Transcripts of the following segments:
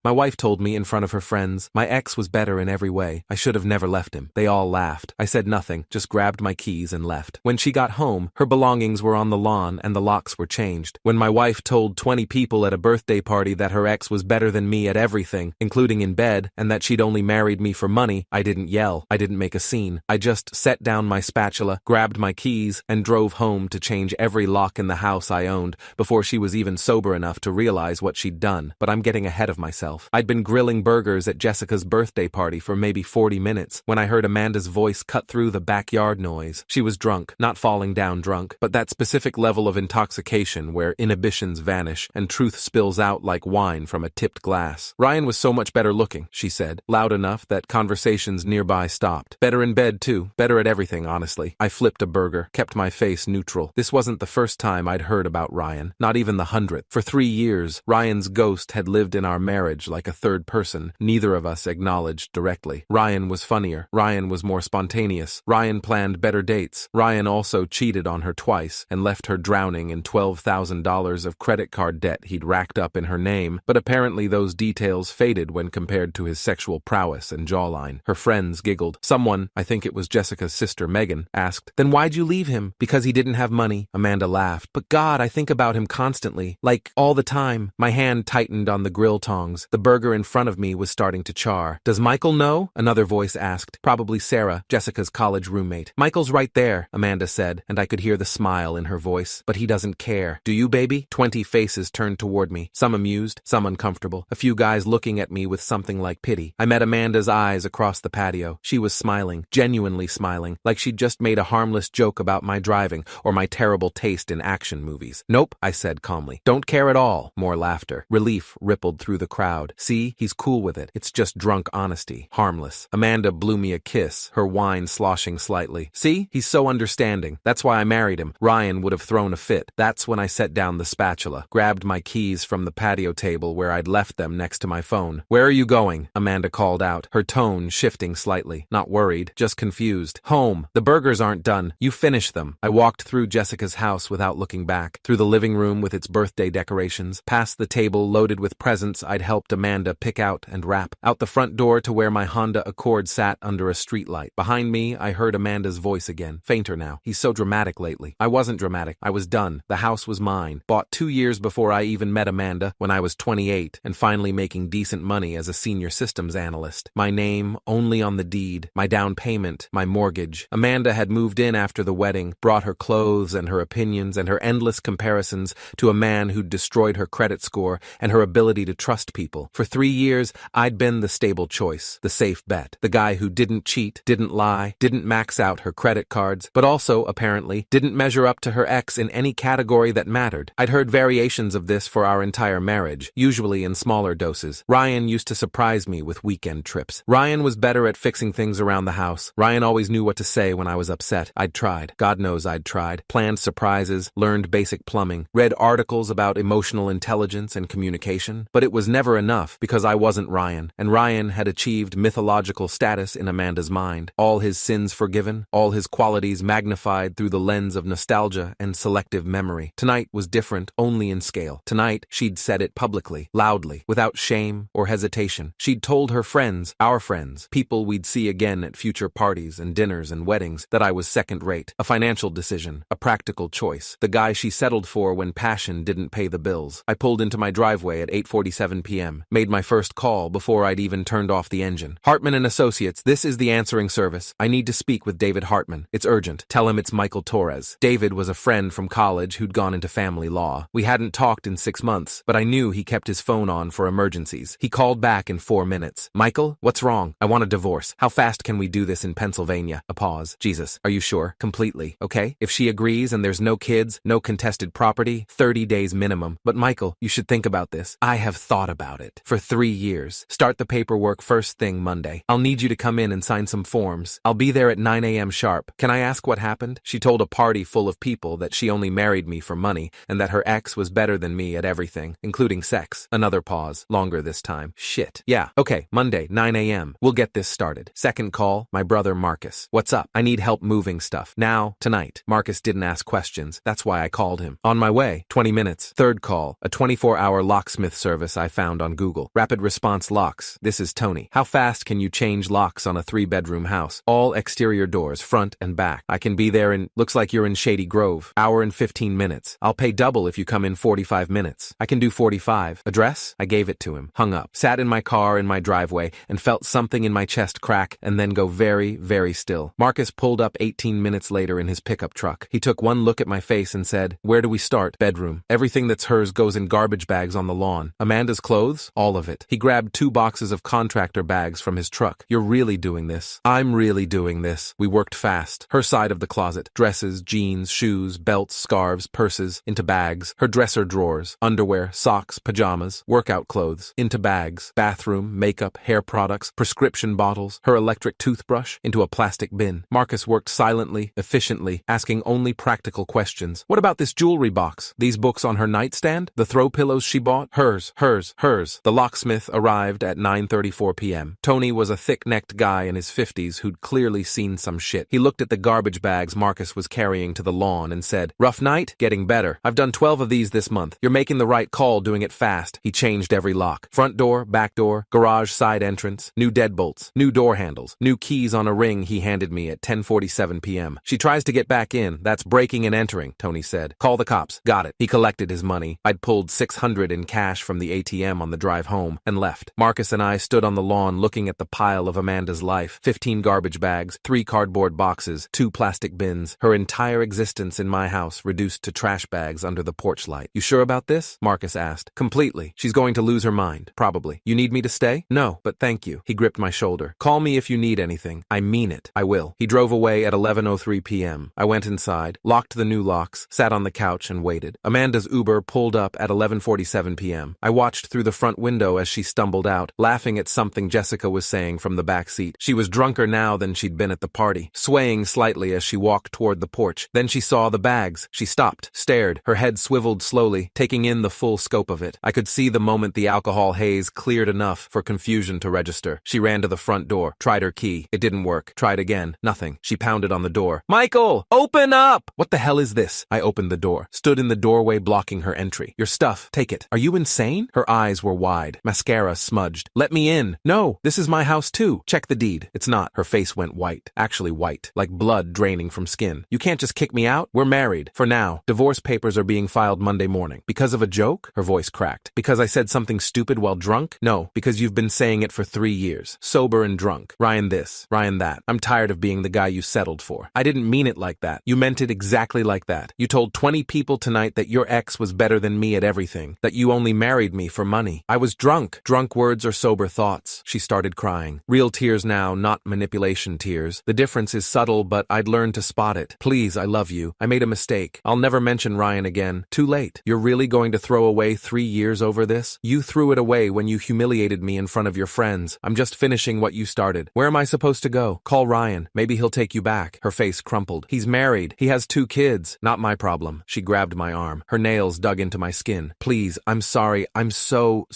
My wife told me in front of her friends. My ex was better in every way. I should have never left him. They all laughed. I said nothing, just grabbed my keys and left. When she got home, her belongings were on the lawn and the locks were changed. When my wife told 20 people at a birthday party that her ex was better than me at everything, including in bed, and that she'd only married me for money, I didn't yell. I didn't make a scene. I just set down my spatula, grabbed my keys, and drove home to change every lock in the house I owned before she was even sober enough to realize what she'd done. But I'm getting ahead of myself. I'd been grilling burgers at Jessica's birthday party for maybe 40 minutes when I heard Amanda's voice cut through the backyard noise. She was drunk, not falling down drunk, but that specific level of intoxication where inhibitions vanish and truth spills out like wine from a tipped glass. Ryan was so much better looking, she said, loud enough that conversations nearby stopped. Better in bed too, better at everything, honestly. I flipped a burger, kept my face neutral. This wasn't the first time I'd heard about Ryan, not even the 100th. For 3 years, Ryan's ghost had lived in our marriage like a third person neither of us acknowledged directly. Ryan was funnier. Ryan was more spontaneous. Ryan planned better dates. Ryan also cheated on her twice and left her drowning in $12,000 of credit card debt he'd racked up in her name, but apparently those details faded when compared to his sexual prowess and jawline. Her friends giggled. Someone, I think it was Jessica's sister Megan, asked, "Then why'd you leave him? Because he didn't have money?" Amanda laughed. "But God, I think about him constantly. Like, all the time." My hand tightened on the grill tongs. The burger in front of me was starting to char. "Does Michael know?" another voice asked. Probably Sarah, Jessica's college roommate. "Michael's right there," Amanda said, and I could hear the smile in her voice. "But he doesn't care. Do you, baby?" 20 faces turned toward me, some amused, some uncomfortable. A few guys looking at me with something like pity. I met Amanda's eyes across the patio. She was smiling, genuinely smiling, like she'd just made a harmless joke about my driving or my terrible taste in action movies. "Nope," I said calmly. "Don't care at all." More laughter. Relief rippled through the crowd. "See, he's cool with it. It's just drunk honesty. Harmless." Amanda blew me a kiss, her wine sloshing slightly. "See, he's so understanding. That's why I married him. Ryan would have thrown a fit." That's when I set down the spatula, grabbed my keys from the patio table where I'd left them next to my phone. "Where are you going?" Amanda called out, her tone shifting slightly. Not worried, just confused. "Home. The burgers aren't done. You finish them." I walked through Jessica's house without looking back, through the living room with its birthday decorations, past the table loaded with presents I'd helped Amanda pick out and wrap, out the front door to where my Honda Accord sat under a streetlight. Behind me, I heard Amanda's voice again, fainter now. "He's so dramatic lately." I wasn't dramatic. I was done. The house was mine. Bought 2 years before I even met Amanda, when I was 28, and finally making decent money as a senior systems analyst. My name only on the deed, my down payment, my mortgage. Amanda had moved in after the wedding, brought her clothes and her opinions and her endless comparisons to a man who'd destroyed her credit score and her ability to trust people. For 3 years, I'd been the stable choice, the safe bet, the guy who didn't cheat, didn't lie, didn't max out her credit cards, but also, apparently, didn't measure up to her ex in any category that mattered. I'd heard variations of this for our entire marriage, usually in smaller doses. Ryan used to surprise me with weekend trips. Ryan was better at fixing things around the house. Ryan always knew what to say when I was upset. I'd tried. God knows I'd tried. Planned surprises, learned basic plumbing, read articles about emotional intelligence and communication, but it was never enough because I wasn't Ryan, and Ryan had achieved mythological status in Amanda's mind. All his sins forgiven, all his qualities magnified through the lens of nostalgia and selective memory. Tonight was different only in scale. Tonight, she'd said it publicly, loudly, without shame or hesitation. She'd told her friends, our friends, people we'd see again at future parties and dinners and weddings, that I was second-rate, a financial decision, a practical choice, the guy she settled for when passion didn't pay the bills. I pulled into my driveway at 8:47 p.m., made my first call before I'd even turned off the engine. "Hartman and Associates, this is the answering service. I need to speak with David Hartman. It's urgent. Tell him it's Michael Torres." David was a friend from college who'd gone into family law. We hadn't talked in 6 months, but I knew he kept his phone on for emergencies. He called back in 4 minutes. "Michael, what's wrong? I want a divorce. How fast can we do this in Pennsylvania?" A pause. "Jesus, are you sure? Completely, okay? If she agrees and there's no kids, no contested property, 30 days minimum. But Michael, you should think about this. I have thought about it for 3 years. Start the paperwork first thing Monday. I'll need you to come in and sign some forms. I'll be there at 9 a.m. sharp. Can I ask what happened?" She told a party full of people that she only married me for money and that her ex was better than me at everything, including sex. Another pause, longer this time. "Shit. Yeah, okay, Monday, 9 a.m. We'll get this started." Second call, my brother Marcus. "What's up? I need help moving stuff. Now, tonight." Marcus didn't ask questions. That's why I called him. "On my way. 20 minutes. Third call, a 24-hour locksmith service I found on on Google. Rapid response locks. This is Tony. How fast can you change locks on a 3-bedroom house? All exterior doors, front and back. I can be there in, looks like you're in Shady Grove. Hour and 15 minutes. I'll pay double if you come in 45 minutes. I can do 45. Address? I gave it to him. Hung up. Sat in my car in my driveway and felt something in my chest crack and then go very, very still. Marcus pulled up 18 minutes later in his pickup truck. He took one look at my face and said, "Where do we start?" "Bedroom. Everything that's hers goes in garbage bags on the lawn. Amanda's clothes? All of it." He grabbed 2 boxes of contractor bags from his truck. "You're really doing this." "I'm really doing this." We worked fast. Her side of the closet. Dresses, jeans, shoes, belts, scarves, purses, into bags. Her dresser drawers. Underwear, socks, pajamas, workout clothes, into bags. Bathroom, makeup, hair products, prescription bottles, her electric toothbrush, into a plastic bin. Marcus worked silently, efficiently, asking only practical questions. "What about this jewelry box? These books on her nightstand? The throw pillows she bought?" "Hers, hers, hers." The locksmith arrived at 9:34 p.m. Tony was a thick-necked guy in his 50s who'd clearly seen some shit. He looked at the garbage bags Marcus was carrying to the lawn and said, "Rough night? Getting better. I've done 12 of these this month. You're making the right call doing it fast." He changed every lock. Front door, back door, garage side entrance, new deadbolts, new door handles, new keys on a ring he handed me at 10:47 p.m. "She tries to get back in. That's breaking and entering," Tony said. "Call the cops." "Got it." He collected his money. I'd pulled $600 in cash from the ATM on the drive home and left. Marcus and I stood on the lawn looking at the pile of Amanda's life. 15 garbage bags, 3 cardboard boxes, 2 plastic bins. Her entire existence in my house reduced to trash bags under the porch light. "You sure about this?" Marcus asked. "Completely. She's going to lose her mind. Probably. You need me to stay?" "No, but thank you." He gripped my shoulder. "Call me if you need anything. I mean it. I will." He drove away at 11:03 p.m. I went inside, locked the new locks, sat on the couch and waited. Amanda's Uber pulled up at 11:47 p.m. I watched through the front window as she stumbled out, laughing at something Jessica was saying from the back seat. She was drunker now than she'd been at the party, swaying slightly as she walked toward the porch. Then she saw the bags. She stopped, stared, her head swiveled slowly, taking in the full scope of it. I could see the moment the alcohol haze cleared enough for confusion to register. She ran to the front door, tried her key. It didn't work. Tried again. Nothing. She pounded on the door. "Michael! Open up!" "What the hell is this?" I opened the door. Stood in the doorway blocking her entry. "Your stuff. Take it." "Are you insane?" Her eyes were wide. Mascara smudged. "Let me in." "No, this is my house too. Check the deed." "It's not." Her face went white. Actually white. Like blood draining from skin. "You can't just kick me out. We're married. For now. Divorce papers are being filed Monday morning." "Because of a joke?" Her voice cracked. "Because I said something stupid while drunk?" "No, because you've been saying it for 3 years. Sober and drunk. Ryan this, Ryan that. I'm tired of being the guy you settled for." "I didn't mean it like that." "You meant it exactly like that. You told 20 people tonight that your ex was better than me at everything. That you only married me for money." "I was drunk." "Drunk words or sober thoughts." She started crying. Real tears now, not manipulation tears. The difference is subtle, but I'd learned to spot it. "Please, I love you. I made a mistake. I'll never mention Ryan again." "Too late. You're really going to throw away 3 years over this? You threw it away when you humiliated me in front of your friends. I'm just finishing what you started. Where am I supposed to go?" "Call Ryan. Maybe he'll take you back." Her face crumpled. "He's married. He has 2 kids. Not my problem." She grabbed my arm. Her nails dug into my skin. "Please, I'm sorry. I'm so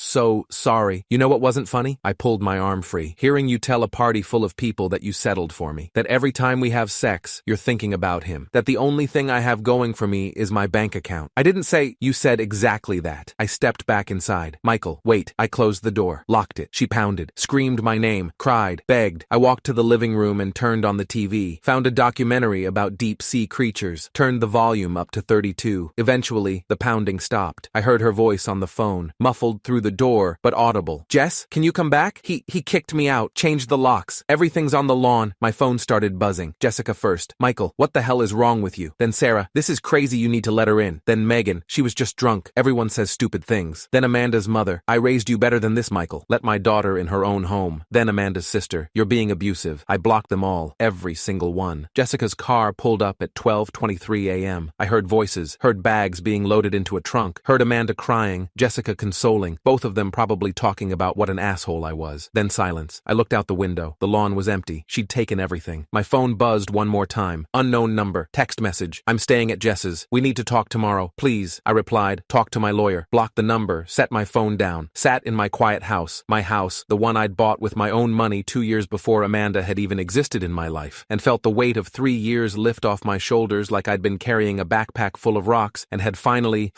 sorry." "You know what wasn't funny?" I pulled my arm free. "Hearing you tell a party full of people that you settled for me. That every time we have sex, you're thinking about him. That the only thing I have going for me is my bank account." "I didn't say—" "You said exactly that." I stepped back inside. "Michael, wait." I closed the door, locked it. She pounded, screamed my name, cried, begged. I walked to the living room and turned on the TV. Found a documentary about deep-sea creatures. Turned the volume up to 32. Eventually, the pounding stopped. I heard her voice on the phone, muffled through the door, but audible. "Jess, can you come back? He kicked me out, changed the locks. Everything's on the lawn." My phone started buzzing. Jessica first. "Michael, what the hell is wrong with you?" Then Sarah, "This is crazy, you need to let her in." Then Megan, "She was just drunk. Everyone says stupid things." Then Amanda's mother, "I raised you better than this, Michael. Let my daughter in her own home." Then Amanda's sister, "You're being abusive." I blocked them all, every single one. Jessica's car pulled up at 12:23 a.m. I heard voices, heard bags being loaded into a trunk, heard Amanda crying, Jessica consoling, both of them probably talking about what an asshole I was. Then silence. I looked out the window. The lawn was empty. She'd taken everything. My phone buzzed one more time. Unknown number. Text message. "I'm staying at Jess's. We need to talk tomorrow. Please." I replied. "Talk to my lawyer." Blocked the number. Set my phone down. Sat in my quiet house. My house, the one I'd bought with my own money 2 years before Amanda had even existed in my life, and felt the weight of 3 years lift off my shoulders like I'd been carrying a backpack full of rocks and had finally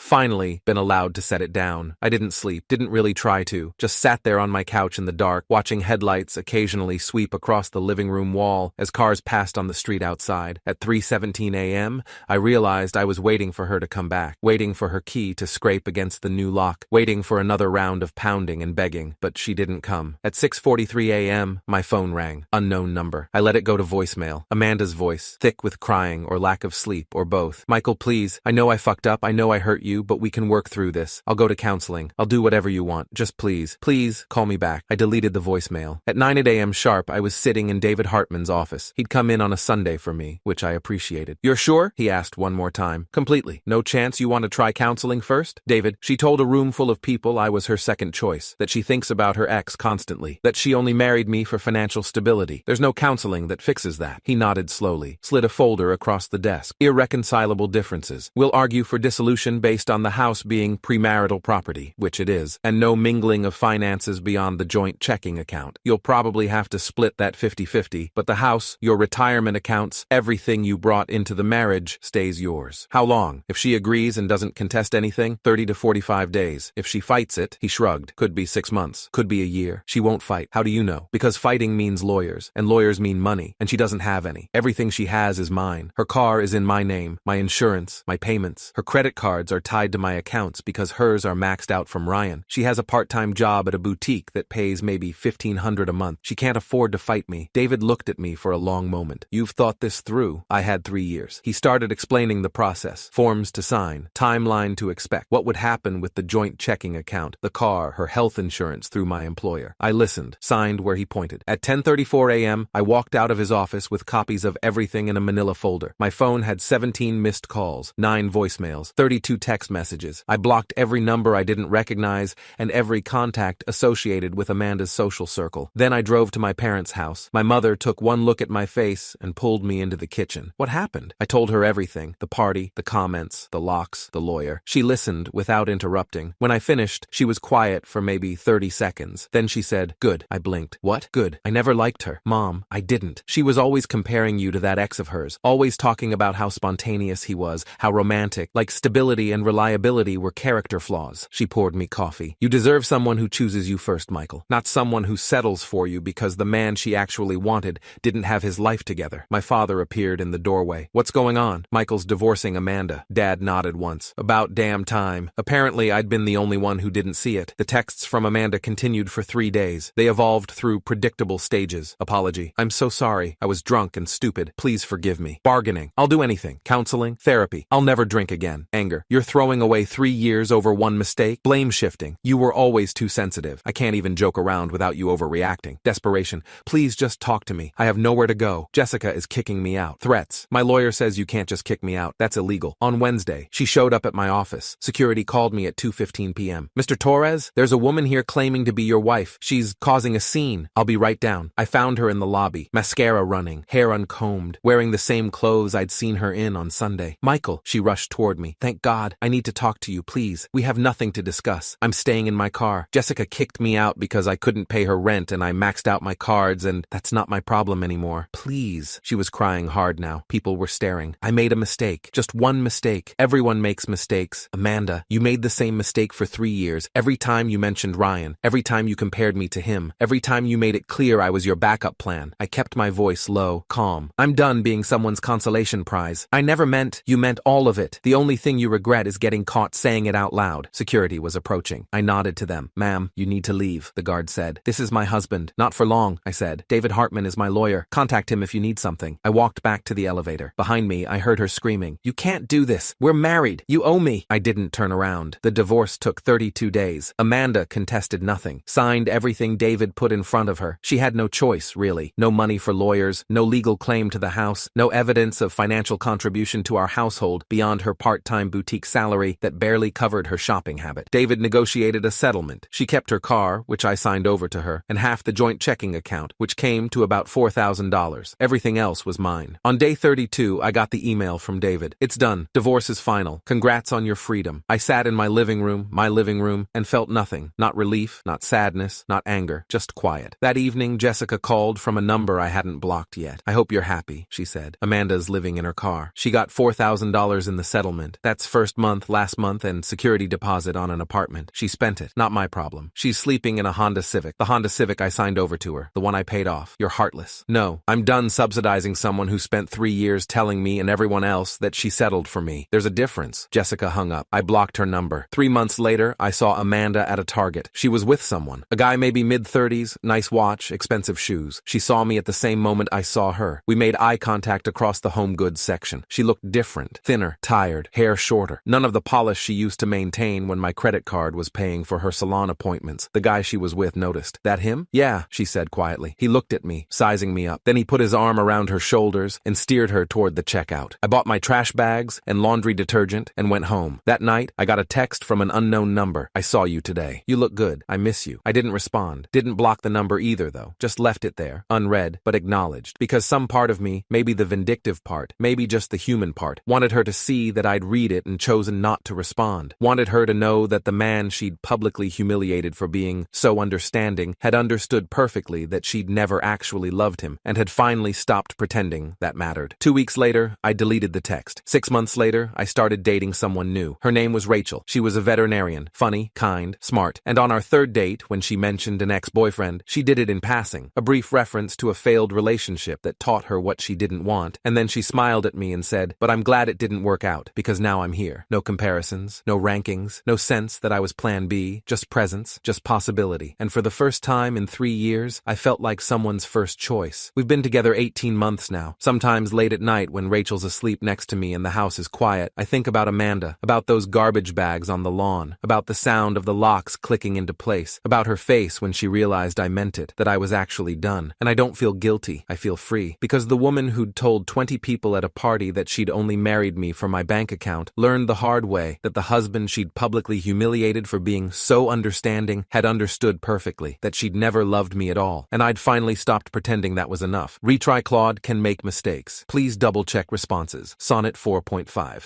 been allowed to set it down. I didn't sleep. Didn't really try to, just sat there on my couch in the dark, watching headlights occasionally sweep across the living room wall as cars passed on the street outside. At 3:17 a.m., I realized I was waiting for her to come back, waiting for her key to scrape against the new lock, waiting for another round of pounding and begging, but she didn't come. At 6:43 a.m., my phone rang. Unknown number. I let it go to voicemail. Amanda's voice, thick with crying or lack of sleep or both. Michael, please. I know I fucked up. I know I hurt you, but we can work through this. I'll go to counseling. I'll do whatever you want. Just please, call me back. I deleted the voicemail. At 9 a.m. sharp, I was sitting in David Hartman's office. He'd come in on a Sunday for me, which I appreciated. You're sure? He asked one more time. Completely. No chance you want to try counseling first? David, she told a room full of people I was her second choice, that she thinks about her ex constantly, that she only married me for financial stability. There's no counseling that fixes that. He nodded slowly, slid a folder across the desk. Irreconcilable differences. We'll argue for dissolution based on the house being premarital property, which it is, and no mingling of finances beyond the joint checking account. You'll probably have to split that 50-50, but the house, your retirement accounts, everything you brought into the marriage stays yours. How long? If she agrees and doesn't contest anything, 30 to 45 days. If she fights it, he shrugged. Could be 6 months. Could be a year. She won't fight. How do you know? Because fighting means lawyers, and lawyers mean money, and she doesn't have any. Everything she has is mine. Her car is in my name, my insurance, my payments. Her credit cards are tied to my accounts because hers are maxed out from Ryan. She has a part-time job at a boutique that pays maybe $1,500 a month. She can't afford to fight me. David looked at me for a long moment. You've thought this through. I had 3 years. He started explaining the process. Forms to sign. Timeline to expect. What would happen with the joint checking account, the car, her health insurance through my employer. I listened, signed where he pointed. At 10:34 a.m., I walked out of his office with copies of everything in a manila folder. My phone had 17 missed calls, 9 voicemails, 32 text messages. I blocked every number I didn't recognize and every contact associated with Amanda's social circle. Then I drove to my parents' house. My mother took one look at my face and pulled me into the kitchen. What happened? I told her everything. The party, the comments, the locks, the lawyer. She listened without interrupting. When I finished, she was quiet for maybe 30 seconds. Then she said, "Good." I blinked. "What? Good. I never liked her." "Mom, I didn't. She was always comparing you to that ex of hers, always talking about how spontaneous he was, how romantic, like stability and reliability were character flaws." She poured me coffee. "You deserve someone who chooses you first, Michael, not someone who settles for you because the man she actually wanted didn't have his life together." My father appeared in the doorway. "What's going on?" "Michael's divorcing Amanda." Dad nodded once. "About damn time." Apparently, I'd been the only one who didn't see it. The texts from Amanda continued for 3 days. They evolved through predictable stages. Apology. "I'm so sorry. I was drunk and stupid. Please forgive me." Bargaining. "I'll do anything. Counseling. Therapy. I'll never drink again." Anger. "You're throwing away 3 years over one mistake." Blame shifting. "You were always too sensitive. I can't even joke around without you overreacting." Desperation. "Please just talk to me. I have nowhere to go. Jessica is kicking me out." Threats. "My lawyer says you can't just kick me out. That's illegal." On Wednesday, she showed up at my office. Security called me at 2:15 p.m. "Mr. Torres, there's a woman here claiming to be your wife. She's causing a scene." "I'll be right down." I found her in the lobby, mascara running, hair uncombed, wearing the same clothes I'd seen her in on Sunday. "Michael," she rushed toward me. "Thank God. I need to talk to you, please. We have nothing to discuss. I'm staying in my car. Jessica kicked me out because I couldn't pay her rent and I maxed out my cards and that's not my problem anymore. Please." She was crying hard now. People were staring. "I made a mistake. Just one mistake. Everyone makes mistakes. Amanda, you made the same mistake for 3 years. Every time you mentioned Ryan, every time you compared me to him, every time you made it clear I was your backup plan." I kept my voice low, calm. "I'm done being someone's consolation prize. I never meant, you meant all of it. The only thing you regret is getting caught saying it out loud." Security was approaching. I nodded to them. "Ma'am, you need to leave," the guard said. "This is my husband." "Not for long," I said. "David Hartman is my lawyer. Contact him if you need something." I walked back to the elevator. Behind me, I heard her screaming, "You can't do this. We're married. You owe me." I didn't turn around. The divorce took 32 days. Amanda contested nothing. Signed everything David put in front of her. She had no choice, really. No money for lawyers, no legal claim to the house, no evidence of financial contribution to our household beyond her part-time boutique salary that barely covered her shopping habit. David negotiated a settlement. She kept her car, which I signed over to her, and half the joint checking account, which came to about $4,000. Everything else was mine. On day 32, I got the email from David. "It's done. Divorce is final. Congrats on your freedom." I sat in my living room, and felt nothing. Not relief, not sadness, not anger, just quiet. That evening, Jessica called from a number I hadn't blocked yet. "I hope you're happy," she said. "Amanda's living in her car. She got $4,000 in the settlement. That's first month, last month, and security deposit on an apartment. She spent spent it. Not my problem. She's sleeping in a Honda Civic. The Honda Civic I signed over to her. The one I paid off. You're heartless. No, I'm done subsidizing someone who spent 3 years telling me and everyone else that she settled for me. There's a difference. Jessica hung up. I blocked her number. 3 months later, I saw Amanda at a Target. She was with someone. A guy maybe mid-30s, nice watch, expensive shoes. She saw me at the same moment I saw her. We made eye contact across the home goods section. She looked different, thinner, tired, hair shorter. None of the polish she used to maintain when my credit card was paying for her salon appointments. The guy she was with noticed. That him? Yeah, she said quietly. He looked at me, sizing me up. Then he put his arm around her shoulders and steered her toward the checkout. I bought my trash bags and laundry detergent and went home. That night, I got a text from an unknown number. I saw you today. You look good. I miss you. I didn't respond. Didn't block the number either, though. Just left it there, unread, but acknowledged. Because some part of me, maybe the vindictive part, maybe just the human part, wanted her to see that I'd read it and chosen not to respond. Wanted her to know that the man she'd publicly humiliated for being so understanding had understood perfectly that she'd never actually loved him and had finally stopped pretending that mattered. 2 weeks later, I deleted the text. 6 months later, I started dating someone new. Her name was Rachel. She was a veterinarian, funny, kind, smart, and on our third date, when she mentioned an ex-boyfriend, she did it in passing, a brief reference to a failed relationship that taught her what she didn't want, and then she smiled at me and said, "But I'm glad it didn't work out, because now I'm here. No comparisons, no rankings, no sense that I was plan B, just presence, just possibility. And for the first time in 3 years, I felt like someone's first choice. We've been together 18 months now. Sometimes late at night when Rachel's asleep next to me and the house is quiet, I think about Amanda, about those garbage bags on the lawn, about the sound of the locks clicking into place, about her face when she realized I meant it, that I was actually done. And I don't feel guilty, I feel free. Because the woman who'd told 20 people at a party that she'd only married me for my bank account learned the hard way that the husband she'd publicly humiliated for being so understanding had understood perfectly that she'd never loved me at all. And I'd finally stopped pretending that was enough. Retry Claude can make mistakes. Please double-check responses. Sonnet 4.5.